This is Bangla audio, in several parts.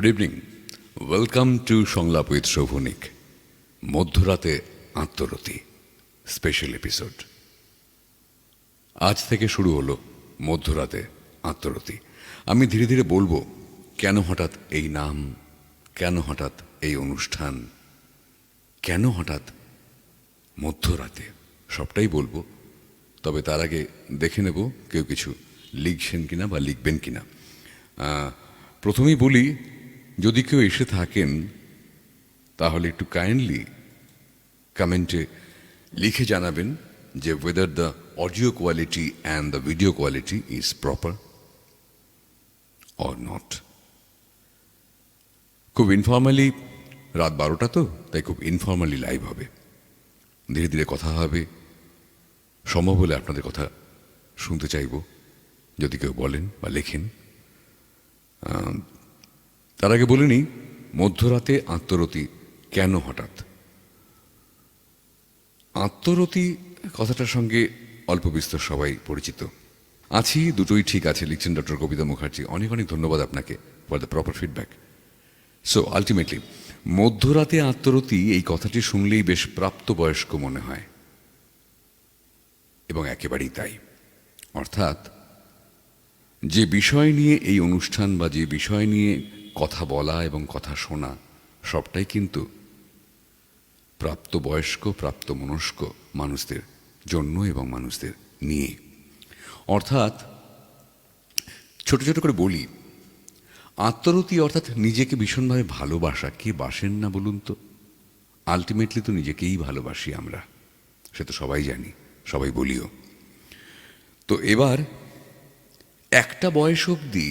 গুড ইভিনিং, ওয়েলকাম টু সংলাপ উইথ শোভনিক। মধ্যরাতে আত্মরতি স্পেশাল এপিসোড আজ থেকে শুরু হলো। মধ্যরাতে আত্মরতি। আমি ধীরে ধীরে বলবো কেন হঠাৎ এই নাম, কেন হঠাৎ এই অনুষ্ঠান, কেন হঠাৎ মধ্যরাতে, সবটাই বলবো। তবে তার আগে দেখে নেব কেউ কিছু লিখছেন কিনা বা লিখবেন কিনা। প্রথমেই বলি, যদি কেউ এসে থাকেন তাহলে একটু কাইন্ডলি কমেন্টে লিখে জানাবেন যে whether the audio quality and the video quality is proper or not. খুব ইনফর্মালি, রাত 12টা তো, তাই খুব ইনফর্মালি লাইভ হবে, ধীরে ধীরে কথা হবে। সম্ভব হলে আপনাদের কথা শুনতে চাইব যদি কেউ বলেন বা লেখেন। তার আগে বলে নিই, মধ্যরাতে আত্মরতি কেন হঠাৎ। আত্মরতি কথাটার সঙ্গে অল্প বিস্তর সবাই পরিচিত আছি, দুটোই ঠিক আছে, লিখছেন ডক্টর কবিতা মুখার্জি। অনেক অনেক ধন্যবাদ আপনাকে for the proper feedback. So ultimately মধ্যরাতে আত্মরতি এই কথাটি শুনলেই বেশ প্রাপ্তবয়স্ক মনে হয়, এবং একেবারেই তাই। অর্থাৎ যে বিষয় নিয়ে এই অনুষ্ঠান বা যে বিষয় নিয়ে কথা বলা এবং কথা শোনা, সবটাই কিন্তু প্রাপ্তবয়স্ক প্রাপ্তমনস্ক মানুষদের জন্য এবং মানুষদের নিয়ে। অর্থাৎ ছোট ছোট করে বলি, আত্মরতি অর্থাৎ নিজেকে ভীষণভাবে ভালোবাসা। কে বাসেন না বলুন তো? আলটিমেটলি তো নিজেকেই ভালোবাসি আমরা, সে তো সবাই জানি, সবাই বলিও। তো এবার একটা বয়স অবধি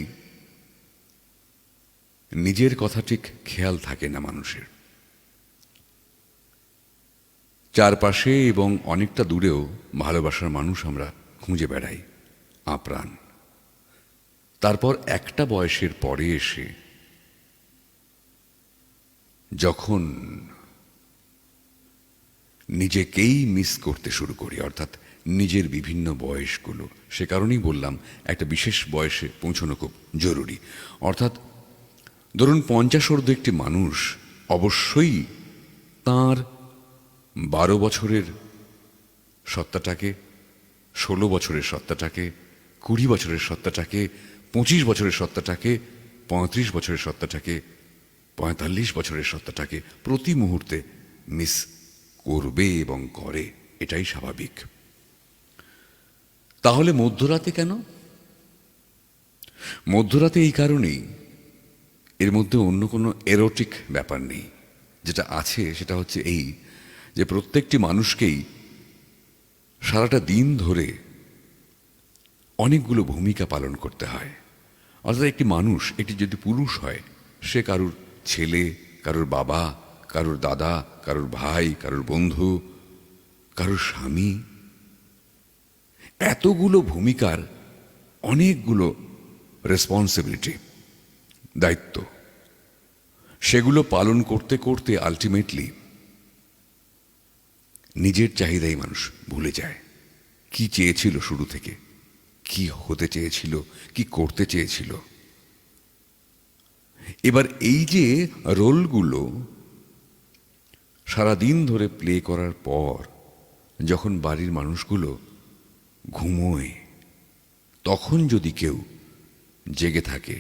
নিজের কথা ঠিক খেয়াল থাকে না মানুষের। চারপাশে এবং অনেকটা দূরেও ভালোবাসার মানুষ আমরা খুঁজে বেড়াই আপ্রাণ। তারপর একটা বয়সের পরে এসে যখন নিজেকেই মিস করতে শুরু করি, অর্থাৎ নিজের বিভিন্ন বয়সগুলো, সে কারণেই বললাম একটা বিশেষ বয়সে পৌঁছানো খুব জরুরি। অর্থাৎ ধরুন 50 ঊর্ধ্ব একটি মানুষ অবশ্যই তাঁর 12 বছরের সত্তাটাকে, 16 বছরের সত্তাটাকে, 20 বছরের সত্তাটাকে, 25 বছরের সত্তাটাকে, 35 বছরের সত্তাটাকে, 45 বছরের সত্তাটাকে প্রতি মুহূর্তে মিস করবে এবং করে, এটাই স্বাভাবিক। তাহলে মধ্যরাতে কেন? মধ্যরাতে এই কারণেই, এর মধ্যে অন্য কোনো এরোটিক ব্যাপার নেই। যেটা আছে সেটা হচ্ছে এই, যে প্রত্যেকটি মানুষকেই সারাটা দিন ধরে অনেকগুলো ভূমিকা পালন করতে হয়। অর্থাৎ একটি মানুষ, এটি যদি পুরুষ হয়, সে কারুর ছেলে, কারুর বাবা, কারুর দাদা, কারুর ভাই, কারুর বন্ধু, কারুর স্বামী। এতগুলো ভূমিকার অনেকগুলো রেসপন্সিবিলিটি, দায়িত্ব, সেগুলো পালন করতে করতে আলটিমেটলি নিজের চাহিদাই মানুষ ভুলে যায়। কি চেয়েছিল শুরু থেকে, কি হতে চেয়েছিল, কি করতে চেয়েছিল। এবার এই যে রোলগুলো সারাদিন ধরে প্লে করার পর যখন বাড়ির মানুষগুলো ঘুমোয়, তখন যদি কেউ জেগে থাকে,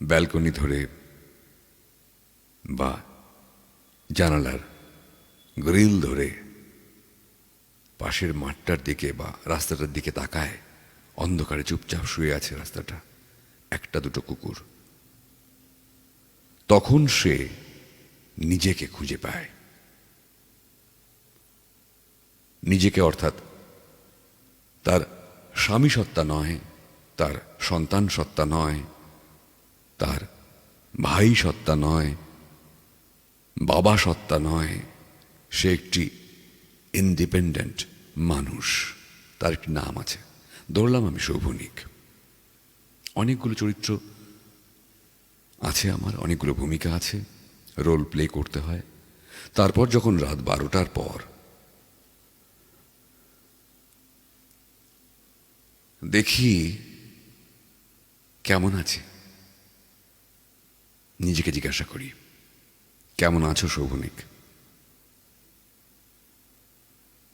ব্যালকনি ধরে বা জানালার গ্রিল ধরে পাশের মাঠটার দিকে বা রাস্তাটার দিকে তাকায়, অন্ধকারে চুপচাপ শুয়ে আছে রাস্তাটা, একটা দুটো কুকুর, তখন সে নিজেকে খুঁজে পায়। নিজেকে, অর্থাৎ তার স্বামী সত্তা নয়, তার সন্তান সত্তা নয়, তার ভাই সত্তা নয়, বাবা সত্তা নয়। সে একটি ইন্ডিপেন্ডেন্ট মানুষ, তার একটি নাম আছে। ধরলাম আমি শোভনিক, অনেকগুলো চরিত্র আছে আমার, অনেকগুলো ভূমিকা আছে, রোল প্লে করতে হয়। তারপর যখন রাত 12টার পর দেখি কেমন আছে? নিজেকে জিজ্ঞাসা করি, কেমন আছো শোভনিক?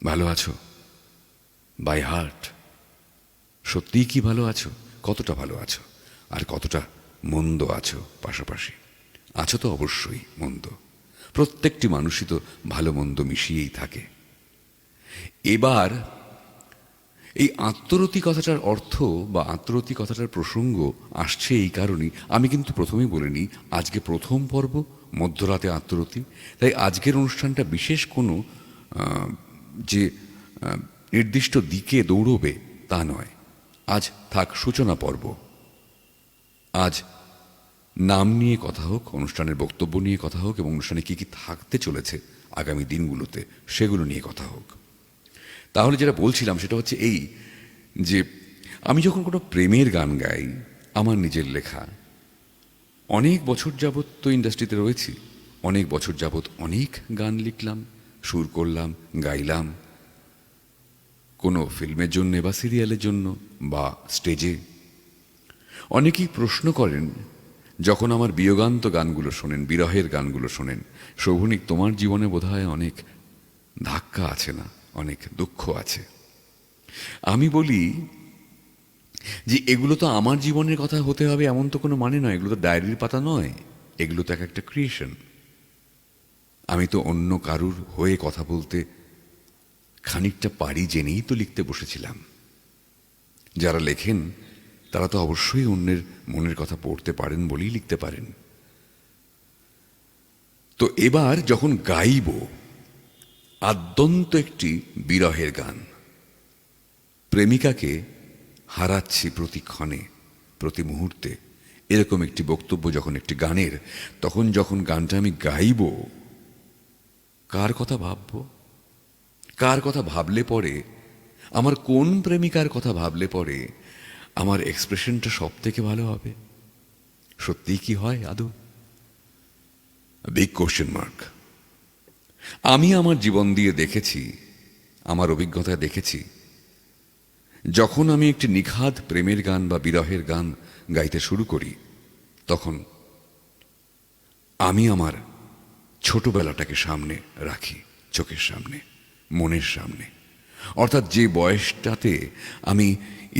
ভালো আছো? By heart? সত্যিই কি ভালো আছো? কতটা ভালো আছো? আর কতটা মন্দ আছো? পাশাপাশি আছো তো অবশ্যই মন্দ। প্রত্যেকটি মানুষই তো ভালো মন্দ মিশিয়েই থাকে। এবার এই আত্মরতি কথাটার অর্থ বা আত্মরতি কথাটার প্রসঙ্গ আসছে এই কারণেই, আমি কিন্তু প্রথমেই বলিনি আজকে প্রথম পর্ব মধ্যরাতে আত্মরতি, তাই আজকের অনুষ্ঠানটা বিশেষ কোনো যে নির্দিষ্ট দিকে দৌড়বে তা নয়। আজ থাক সূচনা পর্ব। আজ নাম নিয়ে কথা হোক, অনুষ্ঠানের বক্তব্য নিয়ে কথা হোক, এবং অনুষ্ঠানে কী কী থাকতে চলেছে আগামী দিনগুলোতে সেগুলো নিয়ে কথা হোক। তাহলে যেটা বলছিলাম সেটা হচ্ছে এই, যে আমি যখন কোনো প্রেমের গান গাই, আমার নিজের লেখা, অনেক বছর যাবৎ তো ইন্ডাস্ট্রিতে রয়েছি, অনেক বছর যাবৎ অনেক গান লিখলাম, সুর করলাম, গাইলাম, কোনো ফিল্মের জন্য বা সিরিয়ালের জন্য বা স্টেজে। অনেকেই প্রশ্ন করেন যখন আমার বিয়োগান্ত গানগুলো শোনেন, বিরহের গানগুলো শোনেন, শোভনিক তোমার জীবনে বোধহয় অনেক ধাক্কা আছে না, অনেক দুঃখ আছে। আমি বলি যে এগুলো তো আমার জীবনের কথা হতে হবে এমন তো কোনো মানে নয়, এগুলো তো ডায়েরির পাতা নয়, এগুলো তো একটা ক্রিয়েশন। আমি তো অন্য কারুর হয়ে কথা বলতে খানিকটা পারি জেনেই তো লিখতে বসেছিলাম। যারা লেখেন তারা তো অবশ্যই অন্যের মনের কথা পড়তে পারেন বলেই লিখতে পারেন। তো এবার যখন গাইব আদ্যন্ত একটি বিরহের গান, প্রেমিকাকে হারাচ্ছি প্রতিক্ষণে প্রতি মুহূর্তে, এরকম একটি বক্তব্য যখন একটি গানের, তখন যখন গানটা আমি গাইব, কার কথা ভাবব? কার কথা ভাবলে পরে, আমার কোন প্রেমিকার কথা ভাবলে পরে আমার এক্সপ্রেশনটা সব থেকে ভালো হবে? সত্যিই কি হয় আদৌ? Big question mark. আমি আমার জীবন দিয়ে দেখেছি, আমার অভিজ্ঞতায় দেখেছি, যখন আমি একটি নিখাদ প্রেমের গান বা বিরহের গান গাইতে শুরু করি, তখন আমি আমার ছোটবেলাটাকে সামনে রাখি, চোখের সামনে, মনের সামনে। অর্থাৎ যে বয়সটাতে আমি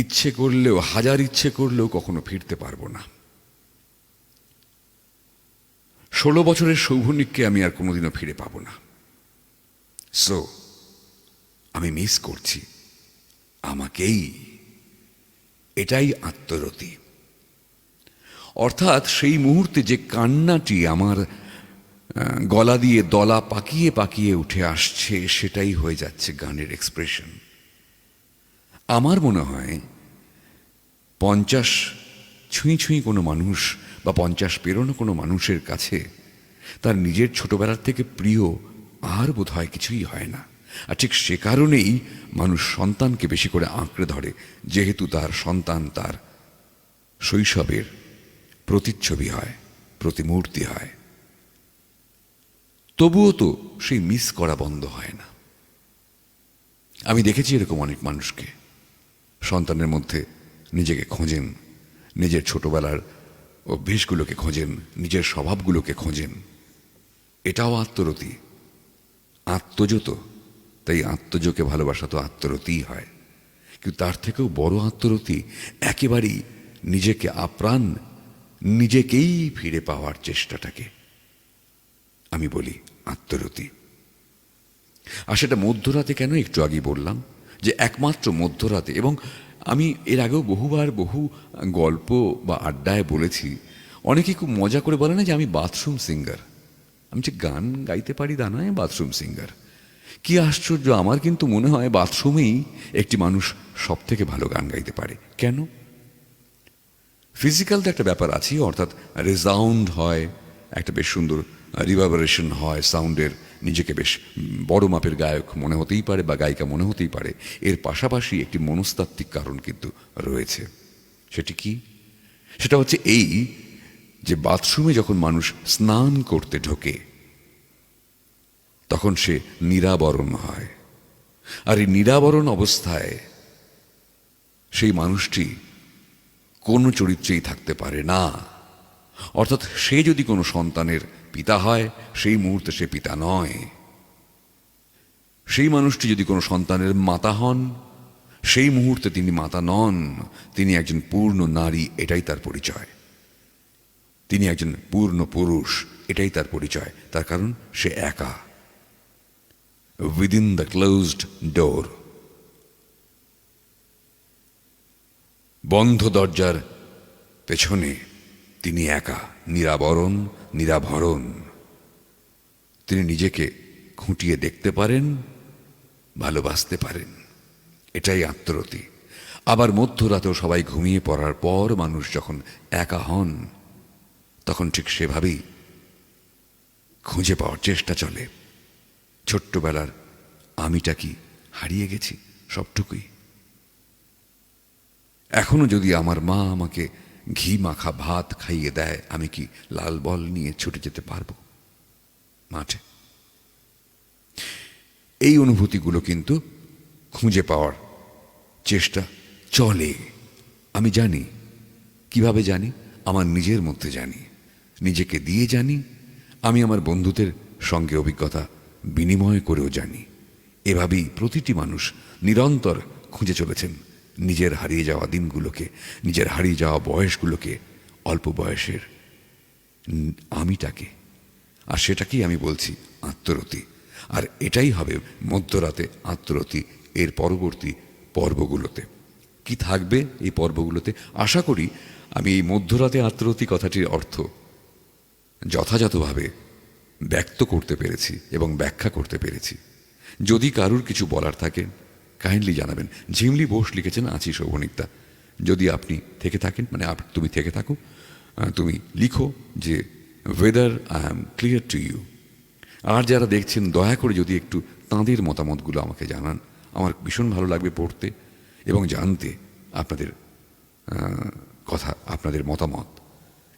ইচ্ছে করলেও, হাজার ইচ্ছে করলেও কখনো ফিরতে পারবো না। 16 বছরের শোভনিককে আমি আর কোনোদিনও ফিরে পাবো না। সো আমি মিস করছি আমাকেই। এটাই আত্মরতি। অর্থাৎ সেই মুহূর্তে যে কান্নাটি আমার গলা দিয়ে দলা পাকিয়ে পাকিয়ে উঠে আসছে, সেটাই হয়ে যাচ্ছে গানের এক্সপ্রেশন। আমার মনে হয় 50 ছুঁই ছুঁই কোনো মানুষ বা 50 পেরোনো কোনো মানুষের কাছে তার নিজের ছোটবেলার থেকে প্রিয় আর বোধহয় কিছুই হয় না। আর ঠিক সে কারণেই মানুষ সন্তানকে বেশি করে আঁকড়ে ধরে, যেহেতু তার সন্তান তার শৈশবের প্রতিচ্ছবি হয়, প্রতিমূর্তি হয়। তবুও তো সেই মিস করা বন্ধ হয় না। আমি দেখেছি এরকম অনেক মানুষকে, সন্তানের মধ্যে নিজেকে খোঁজেন, নিজের ছোটবেলার অভ্যেসগুলোকে খোঁজেন, নিজের স্বভাবগুলোকে খোঁজেন। এটাও আত্মরতি, আত্মজত। তাই আত্মজকে ভালোবাসা তো আত্মরতিই হয়। কিন্তু তার থেকেও বড় আত্মরতি একেবারেই নিজেকে আপ্রাণ, নিজেকেই ফিরে পাওয়ার চেষ্টাটাকে আমি বলি আত্মরতি। আর সেটা মধ্যরাতে কেন, একটু আগেই বললাম যে একমাত্র মধ্যরাতে। এবং আমি এর আগেও বহুবার বহু গল্প বা আড্ডায় বলেছি, অনেকেই খুব মজা করে বলে না যে আমি বাথরুম সিঙ্গার। আমি যে গান গাইতে পারি তা নয়, বাথরুম সিঙ্গার। কি আশ্চর্য, আমার কিন্তু মনে হয় বাথরুমেই একটি মানুষ সব থেকে ভালো গান গাইতে পারে। কেন? ফিজিক্যাল তো একটা ব্যাপার আছে, অর্থাৎ রেসাউন্ড হয়, একটা বেশ সুন্দর রিভারবারেশন হয় সাউন্ডের, নিজেকে বেশ বড় মাপের গায়ক মনে হতেই পারে বা গায়িকা মনে হতেই পারে। এর পাশাপাশি একটি মনস্তাত্ত্বিক কারণ কিন্তু রয়েছে। সেটি কি? সেটা হচ্ছে এই যে বাথরুমে যখন মানুষ স্নান করতে ঢোকে তখন সে নিরাবরণ হয়। আর এই নিরাবরণ অবস্থায় সেই মানুষটি কোনো চরিত্রেই থাকতে পারে না। অর্থাৎ সে যদি কোনো সন্তানের পিতা হয়, সেই মুহূর্তে সে পিতা নয়। সেই মানুষটি যদি কোনো সন্তানের মাতা হন, সেই মুহূর্তে তিনি মাতা নন। তিনি একজন পূর্ণ নারী, এটাই তার পরিচয়। তিনি একজন পূর্ণ পুরুষ, এটাই তার পরিচয়। তার কারণ সে একা, উইদিন দ্য ক্লোজড ডোর, বন্ধ দরজার পেছনে তিনি একা, নিরাবরণ, নিরাভরণ। তিনি নিজেকে খুঁটিয়ে দেখতে পারেন, ভালোবাসতে পারেন, এটাই আত্মরতি। আবার মধ্যরাতেও সবাই ঘুমিয়ে পড়ার পর মানুষ যখন একা হন, তখন ঠিক সেভাবেই খুঁজে পাওয়ার চেষ্টা চলে। ছোট্টবেলার আমিটা কি হারিয়ে গেছি? সবটুকুই। এখনো যদি আমার মা আমাকে ঘি মাখা ভাত খাইয়ে দেয়, আমি কি লাল বল নিয়ে ছুটে যেতে পারবো মাঠে? এই অনুভূতিগুলো কিন্তু খুঁজে পাওয়ার চেষ্টা চলে। আমি জানি, কিভাবে জানি? আমার নিজের মধ্যে জানি, নিজেকে দিয়ে জানি, আমি আমার বন্ধুদের সঙ্গে অভিজ্ঞতা বিনিময় করেও জানি। এভাবেই প্রতিটি মানুষ নিরন্তর খুঁজে চলেছেন নিজের হারিয়ে যাওয়া দিনগুলোকে, নিজের হারিয়ে যাওয়া বয়সগুলোকে, অল্প বয়সের আমিটাকে। আর সেটাকেই আমি বলছি আত্মরতি। আর এটাই হবে মধ্যরাতে আত্মরতি এর পরবর্তী পর্বগুলোতে। কি থাকবে এই পর্বগুলোতে? আশা করি আমি এই মধ্যরাতে আত্মরতি কথাটির অর্থ যথাযথভাবে ব্যক্ত করতে পেরেছি এবং ব্যাখ্যা করতে পেরেছি। যদি কারুর কিছু বলার থাকে কাইন্ডলি জানাবেন। ঝিমলি বোস লিখেছেন আছি শোভনিকদা। যদি আপনি থেকে থাকেন, মানে তুমি থেকে থাকো, তুমি লিখো যে whether I am clear to you. আর যারা দেখছেন দয়া করে যদি একটু তাঁদের মতামতগুলো আমাকে জানান, আমার ভীষণ ভালো লাগবে পড়তে এবং জানতে আপনাদের কথা, আপনাদের মতামত।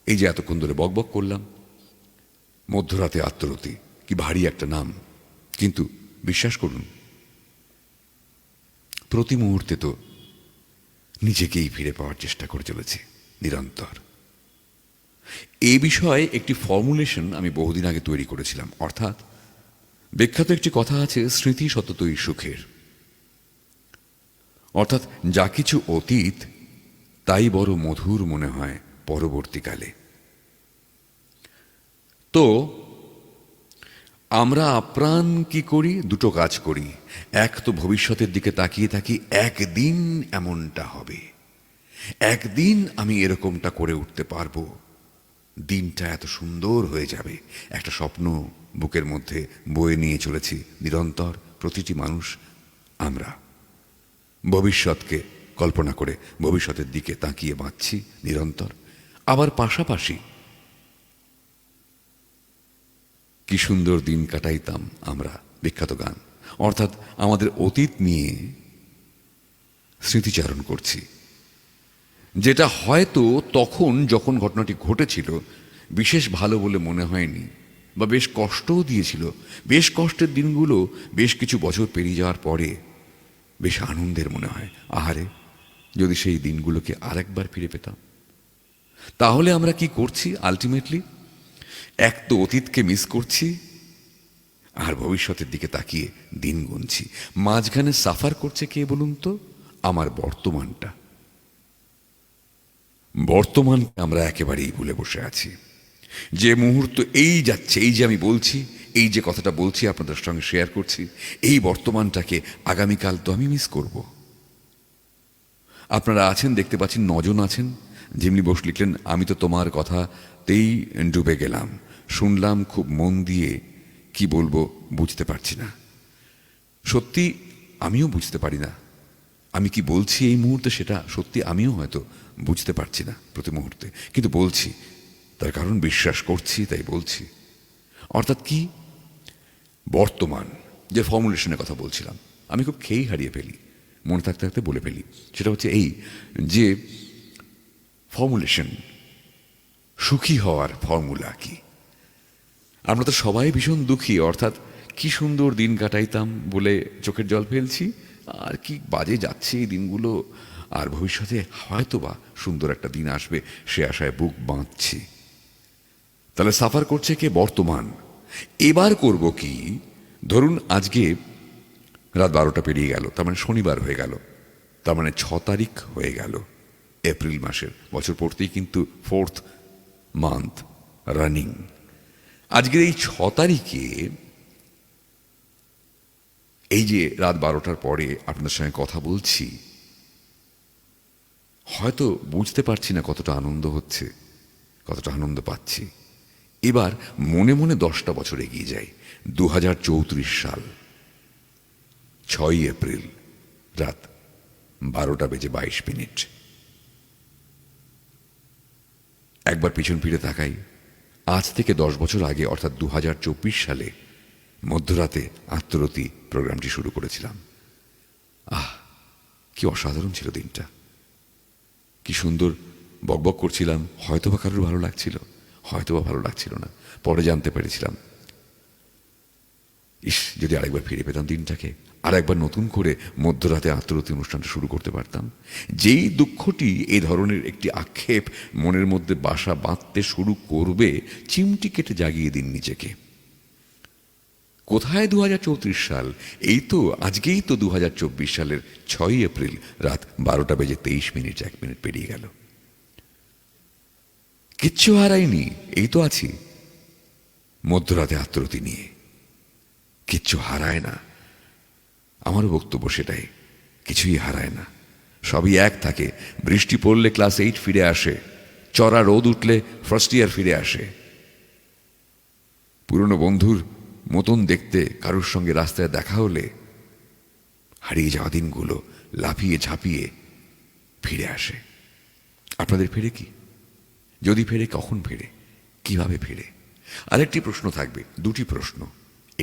এই যে এতক্ষণ ধরে বকবক করলাম, মধ্যরাতে আত্মরতি কি ভারী একটা নাম, কিন্তু বিশ্বাস করুন প্রতি মুহূর্তে তো নিজেকেই ফিরে পাওয়ার চেষ্টা করে চলেছি নিরন্তর। এই বিষয়ে একটি ফর্মুলেশন আমি বহুদিন আগে তৈরি করেছিলাম। অর্থাৎ বিখ্যাত একটি কথা আছে, স্মৃতি সততই সুখের। অর্থাৎ যা কিছু অতীত তাই বড় মধুর মনে হয় পরবর্তীকালে। তো আমরা আপ্রাণ কি করি? দুটো কাজ করি। এক তো ভবিষ্যতের দিকে তাকিয়ে থাকি, একদিন এমনটা হবে, একদিন আমি এরকমটা করে উঠতে পারবো, দিনটা এত সুন্দর হয়ে যাবে। একটা স্বপ্ন বুকের মধ্যে বয়ে নিয়ে চলেছি নিরন্তর প্রতিটি মানুষ। আমরা ভবিষ্যৎকে কল্পনা করে ভবিষ্যতের দিকে তাকিয়ে বাঁচছি নিরন্তর। আবার পাশাপাশি কি সুন্দর দিন কাটাইতাম আমরা, বিখ্যাত গান। অর্থাৎ আমাদের অতীত নিয়ে স্মৃতিচারণ করছি, যেটা হয়তো তখন যখন ঘটনাটি ঘটেছিল বিশেষ ভালো বলে মনে হয়নি, বা বেশ কষ্টও দিয়েছিল। বেশ কষ্টের দিনগুলো বেশ কিছু বছর পেরিয়ে যাওয়ার পরে বেশ আনন্দের মনে হয়। আহারে, যদি সেই দিনগুলোকে আরেকবার ফিরে পেতাম। তাহলে আমরা কি করছি আলটিমেটলি? এক তো অতীতকে মিস করছি, আর ভবিষ্যতের দিকে তাকিয়ে দিন গুনছি। মাঝখানে সাফার করছে কে বলুন তো? আমার বর্তমানটা। বর্তমানকে আমরা একেবারেই ভুলে বসে আছি। যে মুহূর্ত এই যাচ্ছে, এই যে আমি বলছি, এই যে কথাটা বলছি আপনাদের সঙ্গে শেয়ার করছি, এই বর্তমানটাকে আগামীকাল তো আমি মিস করব। আপনারা আছেন, দেখতে পাচ্ছেন 9 জন আছেন। ঝিমলি বোস লিখলেন, আমি তো তোমার কথাতেই ডুবে গেলাম, শুনলাম খুব মন দিয়ে, কি বলবো বুঝতে পারছি না। সত্যি আমিও বুঝতে পারি না আমি কি বলছি এই মুহূর্তে, সেটা সত্যি আমিও হয়তো বুঝতে পারছি না প্রতি মুহূর্তে, কিন্তু বলছি তার কারণ বিশ্বাস করছি, তাই বলছি। অর্থাৎ কি? বর্তমান যে ফর্মুলেশনের কথা বলছিলাম, আমি খুব খেয়েই হারিয়ে ফেলি, মনে থাকতে থাকতে বলে ফেলি। সেটা হচ্ছে এই যে ফর্মুলেশন, সুখী হওয়ার ফর্মুলা কি? আমরা তো সবাই ভীষণ দুঃখী। অর্থাৎ কি সুন্দর দিন কাটাইতাম বলে চোখের জল ফেলছি, আর কি বাজে যাচ্ছে এই দিনগুলো, আর ভবিষ্যতে হয়তোবা সুন্দর একটা দিন আসবে, সে আশায় বুক বাঁধছি। তাহলে সাফার করছে কে? বর্তমান। এবার করব কি? ধরুন আজকে রাত 12টা পেরিয়ে গেল, তার মানে শনিবার হয়ে গেল, তার মানে 6 তারিখ হয়ে গেল এপ্রিল মাসের। বছর পড়তেই কিন্তু 4th মান্থ রানিং। আজকের এই 6 তারিখে এই যে রাত 12টার পরে আপনাদের সঙ্গে কথা বলছি, হয়তো বুঝতে পারছি না কতটা আনন্দ হচ্ছে, কতটা আনন্দ পাচ্ছি। এবার মনে মনে 10টা বছর এগিয়ে যাই। 2034 সাল, 6ই এপ্রিল, রাত 12:22। একবার পিছন ফিরে তাকাই, আজ থেকে 10 বছর আগে অর্থাৎ 2024 সালে মধ্যরাতে আত্মরতি প্রোগ্রামটি শুরু করেছিলাম। কি অসাধারণ ছিল দিনটা, কি সুন্দর বকবক করছিলাম। হয়তোবা কারোর ভালো লাগছিল, হয়তোবা ভালো লাগছিল না, পরে জানতে পেরেছিলাম। যদি আরেকবার ফিরে পেতাম দিনটাকে, আর একবার নতুন করে মধ্যরাতে আত্মরতি অনুষ্ঠানটা শুরু করতে পারতাম। যেই দুঃখটি এই ধরনের একটি আক্ষেপ মনের মধ্যে বাসা বাঁধতে শুরু করবে, চিমটি কেটে জাগিয়ে দিন নিজেকে। কোথায় 2034 সাল? এই তো আজকেই তো 2024 সালের 6ই এপ্রিল, রাত 12:23, 1 মিনিট পেরিয়ে গেল। কিচ্ছু হারাইনি, এই তো আছি মধ্যরাতে আত্মরতি নিয়ে। কিচ্ছু হারায় না, আমারও বক্তব্য সেটাই, কিছুই হারায় না, সবই এক থাকে। বৃষ্টি পড়লে ক্লাস 8 ফিরে আসে, চড়া রোদ উঠলে ফার্স্ট ইয়ার ফিরে আসে। পুরনো বন্ধুর মতন দেখতে কারোর সঙ্গে রাস্তায় দেখা হলে হারিয়ে যাওয়া দিনগুলো লাফিয়ে ঝাঁপিয়ে ফিরে আসে। আপনাদের ফেরে কি? যদি ফেরে, কখন ফেরে, কিভাবে ফেরে? আরেকটি প্রশ্ন থাকবে, দুটি প্রশ্ন,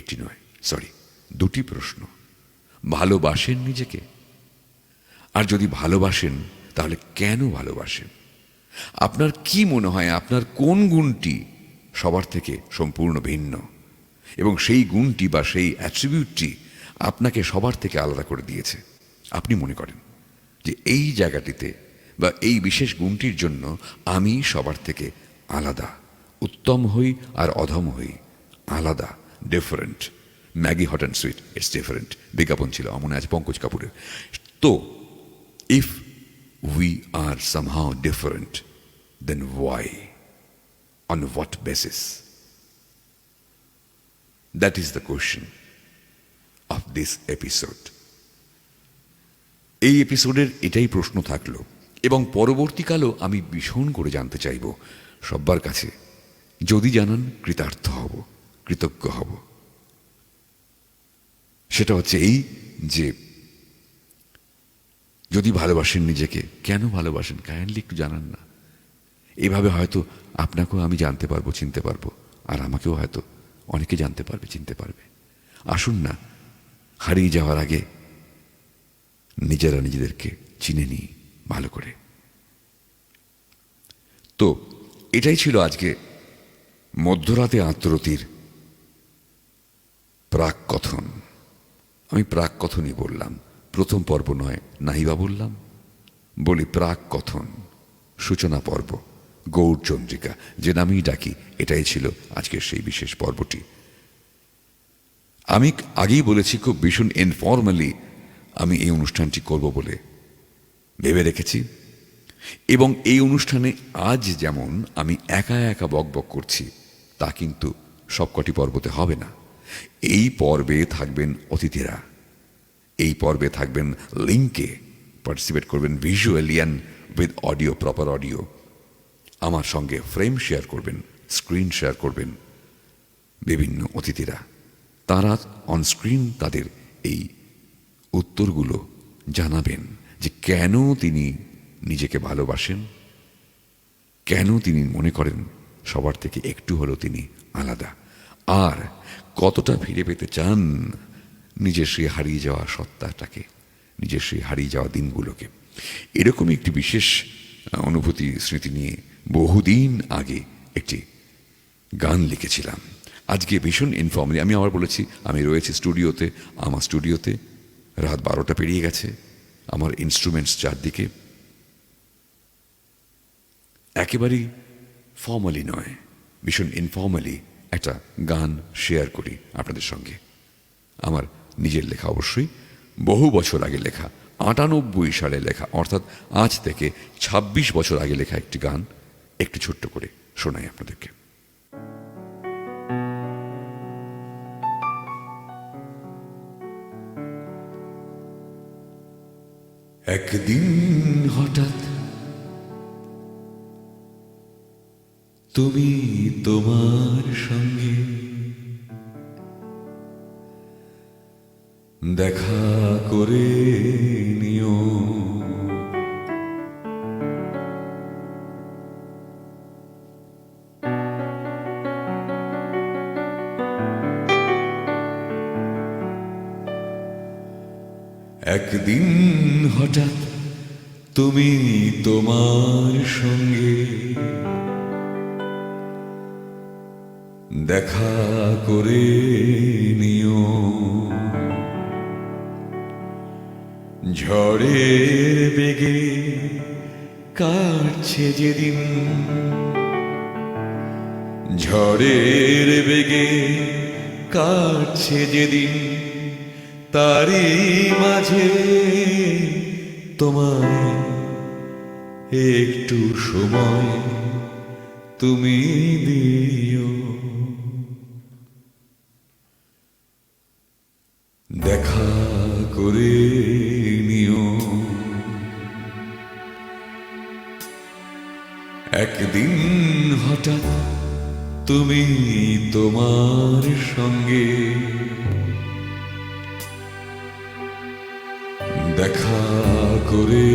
একটি নয়, সরি, দুটি প্রশ্ন। ভালোবাসেন নিজেকে? আর যদি ভালোবাসেন, তাহলে কেন ভালোবাসেন? আপনার কি মনে হয় আপনার কোন গুণটি সবার থেকে সম্পূর্ণ ভিন্ন, এবং সেই গুণটি বা সেই অ্যাট্রিবিউটটি আপনাকে সবার থেকে আলাদা করে দিয়েছে? আপনি মনে করেন যে এই জায়গাটিতে বা এই বিশেষ গুণটির জন্য আমি সবার থেকে আলাদা, উত্তম হই আর অধম হই, আলাদা, different. Maggi hot and sweet, it's different বিজ্ঞাপন ছিল, মনে আছে পঙ্কজ কাপুরের। তো if we are somehow different, then why, on what basis? That is the question of this episode. এই এপিসোডের এটাই প্রশ্ন থাকলো, এবং পরবর্তীকালেও আমি ভীষণ করে জানতে চাইব সব্বার কাছে। যদি জানান, কৃতার্থ হব, কৃতজ্ঞ হব। সেটা হচ্ছে এই যে যদি ভালোবাসেন নিজেকে, কেন ভালোবাসেন, কাইন্ডলি একটু জানান না। এভাবে হয়তো আপনাকেও আমি জানতে পারবো, চিনতে পারবো, আর আমাকেও হয়তো অনেকে জানতে পারবে, চিনতে পারবে। আসুন না, হারিয়ে যাওয়ার আগে নিজেরা নিজেদেরকে চিনে নিই ভালো করে। তো এটাই ছিল আজকে মধ্যরাতে আত্মরতির প্রাক কথন। আমি প্রাক কথনই বললাম, প্রথম পর্ব নয়, নাইবা বললাম, বলি প্রাক কথন, সূচনা পর্ব, গৌরচন্দ্রিকা, যে নামেই ডাকি, এটাই ছিল আজকের সেই বিশেষ পর্বটি। আমি আগেই বলেছি, খুব ভীষণ ইনফর্মালি আমি এই অনুষ্ঠানটি করব বলে ভেবে রেখেছি, এবং এই অনুষ্ঠানে আজ যেমন আমি একা একা বকবক করছি, তা কিন্তু সবকটি পর্বতে হবে না। এই পর্বে থাকবেন অতিথিরা, এই পর্বে থাকবেন লিঙ্কে, পার্টিসিপেট করবেন visually and with audio, proper audio. আমার সঙ্গে ফ্রেম শেয়ার করবেন, স্ক্রিন শেয়ার করবেন বিভিন্ন অতিথিরা। তারা অন স্ক্রিন তাদের এই উত্তরগুলো জানাবেন যে কেন তিনি নিজেকে ভালোবাসেন, কেন তিনি মনে করেন সবার থেকে একটু হলেও তিনি আলাদা, আর কতটা ফিরে পেতে চান নিজের সেই হারিয়ে যাওয়া সত্তাটাকে, নিজের সেই হারিয়ে যাওয়া দিনগুলোকে। এরকমই একটি বিশেষ অনুভূতি, স্মৃতি নিয়ে বহুদিন আগে একটি গান লিখেছিলাম। আজকে ভীষণ ইনফর্মালি আমি আবার বলেছি, আমি রয়েছি স্টুডিওতে, আমার স্টুডিওতে, রাত 12টা পেরিয়ে গেছে, আমার ইনস্ট্রুমেন্টস চারদিকে। একেবারেই ফর্মালি নয়, ভীষণ ইনফর্মালি একটা গান শেয়ার করি আপনাদের সঙ্গে। আমার নিজের লেখা, অবশ্যই বহু বছর আগে লেখা, 98 সালে লেখা, অর্থাৎ আজ থেকে 26 বছর আগে লেখা একটি গান একটু ছোট্ট করে শোনাই আপনাদেরকে। একদিন হঠাৎ তুমি তোমার সঙ্গে দেখা করে নিও, একদিন হঠাৎ তুমি তোমার সঙ্গে দেখা করে নিও, ঝড়ের বেগে কাটছে যেদিন, ঝড়ের বেগে কাটছে যেদিন, তারই মাঝে তোমায় একটু সময় তুমি দিও, দেখা করে নিও। একদিন হঠাৎ তুমি তোমার সঙ্গে দেখা করে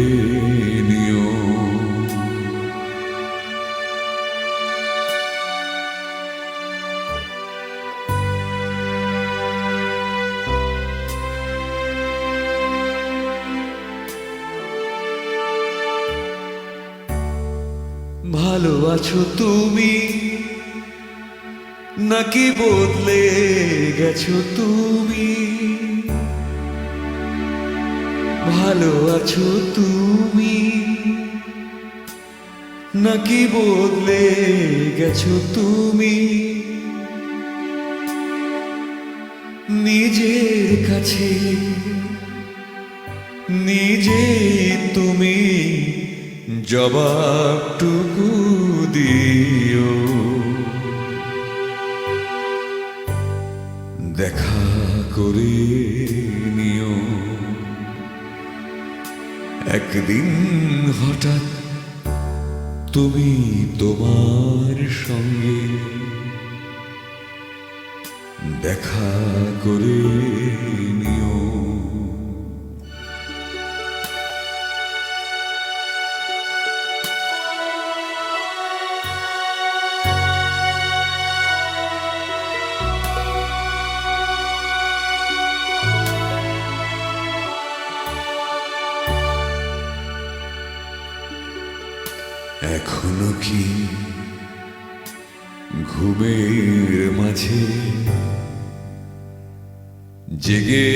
নিও, ভালো আছো তুমি নাকি বদলে গেছো তুমি, ভালো আছো তুমি নাকি বদলে গেছো তুমি, নিজের কাছে নিজে তুমি জবাবটুকু দিও, দেখা করে নিও। একদিন হঠাৎ তুমি তোমার সঙ্গে দেখা করে নিও, এখনো কি ঘুমের মাঝে জেগে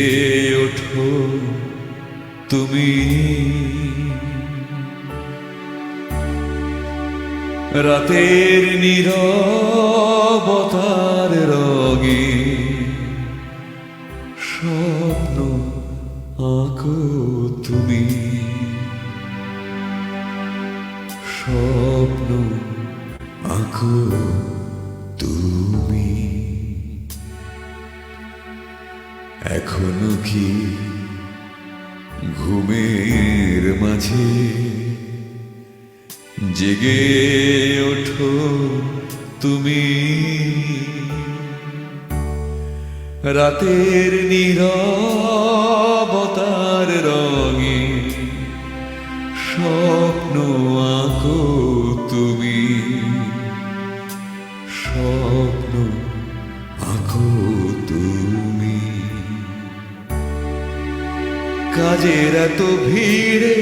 ওঠো তুমি, রাতের নীরবতার রঙে স্বপ্ন আঁকো তুমি, স্বপ্ন আঁকো তুমি। এখনো কি ঘুমের মাঝে জেগে ওঠো তুমি, রাতের নীরবতার রঙে স্বপ্ন আঁকো তুমি, স্বপ্ন আঁকো তুমি। কাজের এত ভিড়ে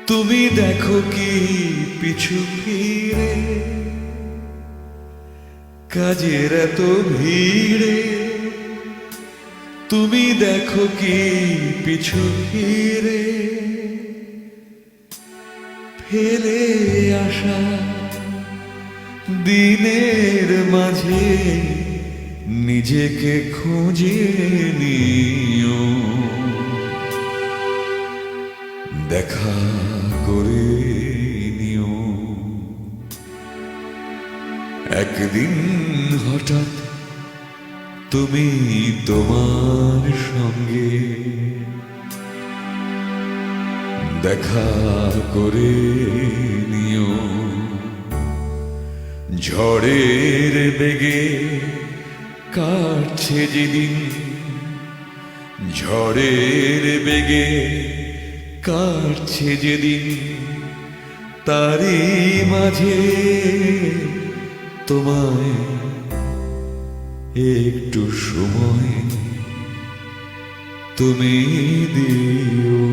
তুমি দেখো কি পিছু ফিরে, কাজের এত ভিড়ে তুমি দেখো কি পিছু ফিরে ফেলে আসা দিনের মাঝে নিজেকে খুঁজে নিও, দেখা করে নিও। একদিন হঠাৎ তুমি তোমার সঙ্গে দেখা করে নিও। ঝড়ের বেগে কাটছে যেদিন, ঝড়ের বেগে কাটছে যেদিন, তারই মাঝে তোমায় একটু সময় তুমি দিও,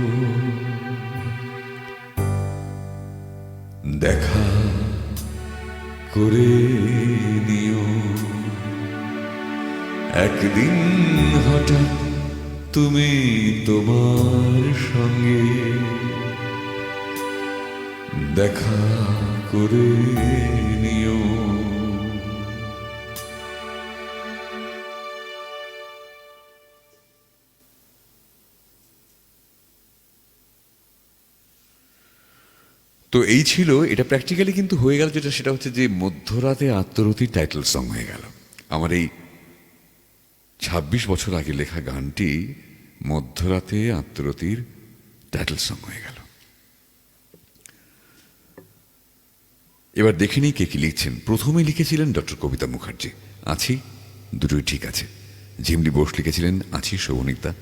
দেখা করে নিও। একদিন হঠাৎ তুমি তোমার সঙ্গে দেখা করে নিও। তো এই ছিল, এটা প্র্যাকটিক্যালি কিন্তু হয়ে গেল যেটা, সেটা হচ্ছে যে মধ্যরাতে আত্মরতির টাইটেল সং হয়ে গেল। আমার এই 26 বছর আগে লেখা গানটি মধ্যরাতে আত্মরতির টাইটেল সং হয়ে গেল। এবার দেখে নিই কে কি লিখছেন। প্রথমে লিখেছিলেন ডক্টর কবিতা মুখার্জি, আছি, দুটোই ঠিক আছে। ঝিমলি বোস লিখেছিলেন আছি শোভনিকদা।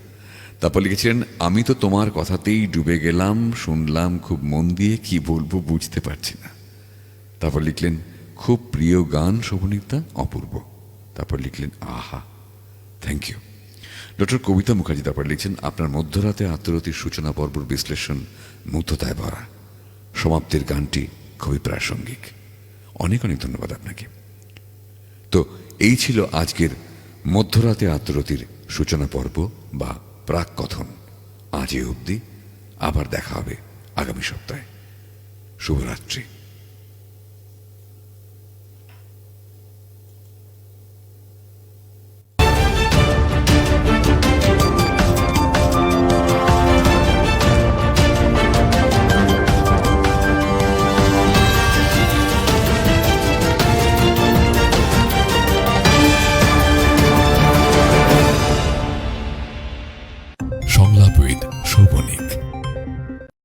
তারপর লিখেছিলেন আমি তো তোমার কথাতেই ডুবে গেলাম, শুনলাম খুব মন দিয়ে, কি বলবো বুঝতে পারছি না। তারপর লিখলেন খুব প্রিয় গান শোভনিকদা, অপূর্ব। তারপর লিখলেন আহা, থ্যাংক ইউ। ডক্টর কবিতা মুখার্জি তারপর লিখছেন আপনার মধ্যরাতে আত্মরতির সূচনা পর্বর বিশ্লেষণ মুগ্ধতায় ভরা, সমাপ্তির গানটি খুবই প্রাসঙ্গিক। অনেক অনেক ধন্যবাদ আপনাকে। তো এই ছিল আজকের মধ্যরাতে আত্মরতির সূচনা পর্ব বা প্রাক কথন। আজ এ অবধি, আবার দেখা হবে আগামী সপ্তাহে। শুভরাত্রি। সংলাপ উইথ